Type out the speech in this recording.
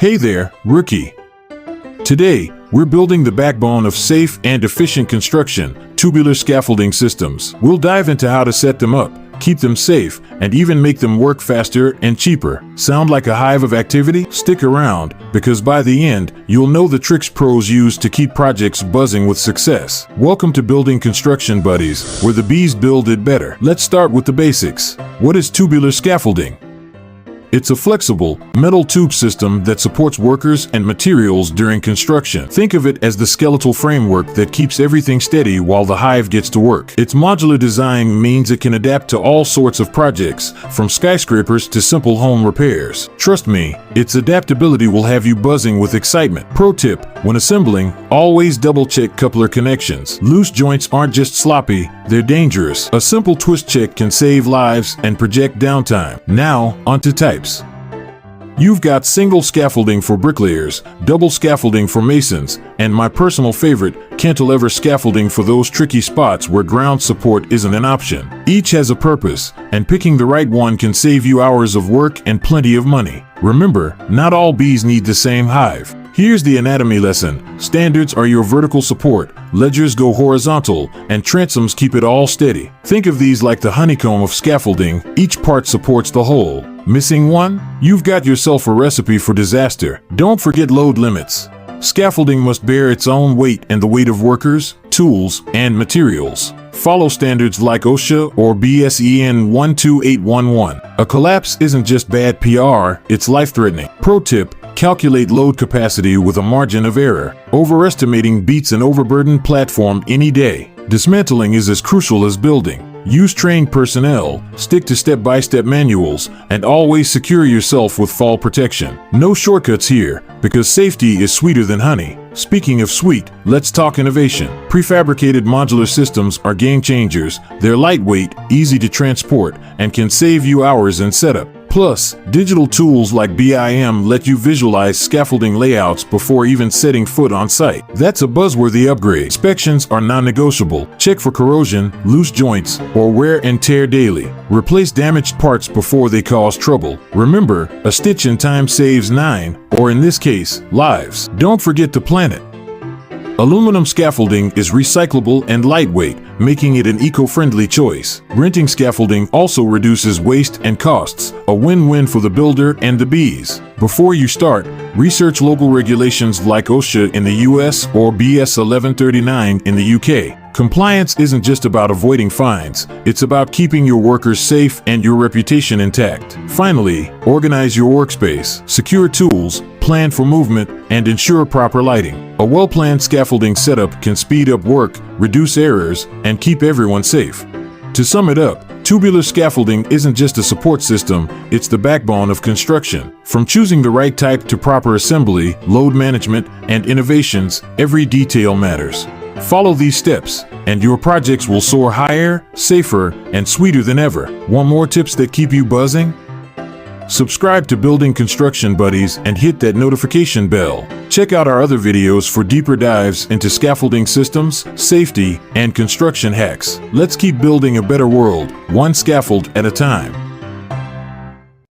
Hey there, rookie. Today, we're building the backbone of safe and efficient construction, tubular scaffolding systems. We'll dive into how to set them up, keep them safe, and even make them work faster and cheaper. Sound like a hive of activity? Stick around, because by the end, you'll know the tricks pros use to keep projects buzzing with success. Welcome to Building Construction Buddies, where the bees build it better. Let's start with the basics. What is tubular scaffolding? It's a flexible, metal tube system that supports workers and materials during construction. Think of it as the skeletal framework that keeps everything steady while the hive gets to work. Its modular design means it can adapt to all sorts of projects, from skyscrapers to simple home repairs. Trust me, its adaptability will have you buzzing with excitement. Pro tip: when assembling, always double-check coupler connections. Loose joints aren't just sloppy, they're dangerous. A simple twist check can save lives and project downtime. Now, onto types. You've got single scaffolding for bricklayers, double scaffolding for masons, and my personal favorite, cantilever scaffolding for those tricky spots where ground support isn't an option. Each has a purpose, and picking the right one can save you hours of work and plenty of money. Remember, not all bees need the same hive. Here's the anatomy lesson. Standards are your vertical support, ledgers go horizontal, and transoms keep it all steady. Think of these like the honeycomb of scaffolding. Each part supports the whole. Missing one? You've got yourself a recipe for disaster. Don't forget load limits. Scaffolding must bear its own weight and the weight of workers, tools, and materials. Follow standards like OSHA or BSEN 12811. A collapse isn't just bad PR, it's life-threatening. Pro tip: calculate load capacity with a margin of error. Overestimating beats an overburdened platform any day. Dismantling is as crucial as building. Use trained personnel, stick to step-by-step manuals, and always secure yourself with fall protection. No shortcuts here, because safety is sweeter than honey. Speaking of sweet, let's talk innovation. Prefabricated modular systems are game changers. They're lightweight, easy to transport, and can save you hours in setup. Plus, digital tools like BIM let you visualize scaffolding layouts before even setting foot on site. That's a buzzworthy upgrade. Inspections are non-negotiable. Check for corrosion, loose joints, or wear and tear daily. Replace damaged parts before they cause trouble. Remember, a stitch in time saves 9, or in this case, lives. Don't forget the planet. Aluminum scaffolding is recyclable and lightweight, making it an eco-friendly choice. Renting scaffolding also reduces waste and costs, a win-win for the builder and the bees. Before you start, research local regulations like OSHA in the US or BS 1139 in the UK. Compliance isn't just about avoiding fines, it's about keeping your workers safe and your reputation intact. Finally, organize your workspace, secure tools, plan for movement, and ensure proper lighting. A well-planned scaffolding setup can speed up work, reduce errors, and keep everyone safe. To sum it up, tubular scaffolding isn't just a support system, it's the backbone of construction. From choosing the right type to proper assembly, load management, and innovations, every detail matters. Follow these steps, and your projects will soar higher, safer, and sweeter than ever. Want more tips that keep you buzzing? Subscribe to Building Construction Buddies and hit that notification bell. Check out our other videos for deeper dives into scaffolding systems, safety, and construction hacks. Let's keep building a better world, one scaffold at a time.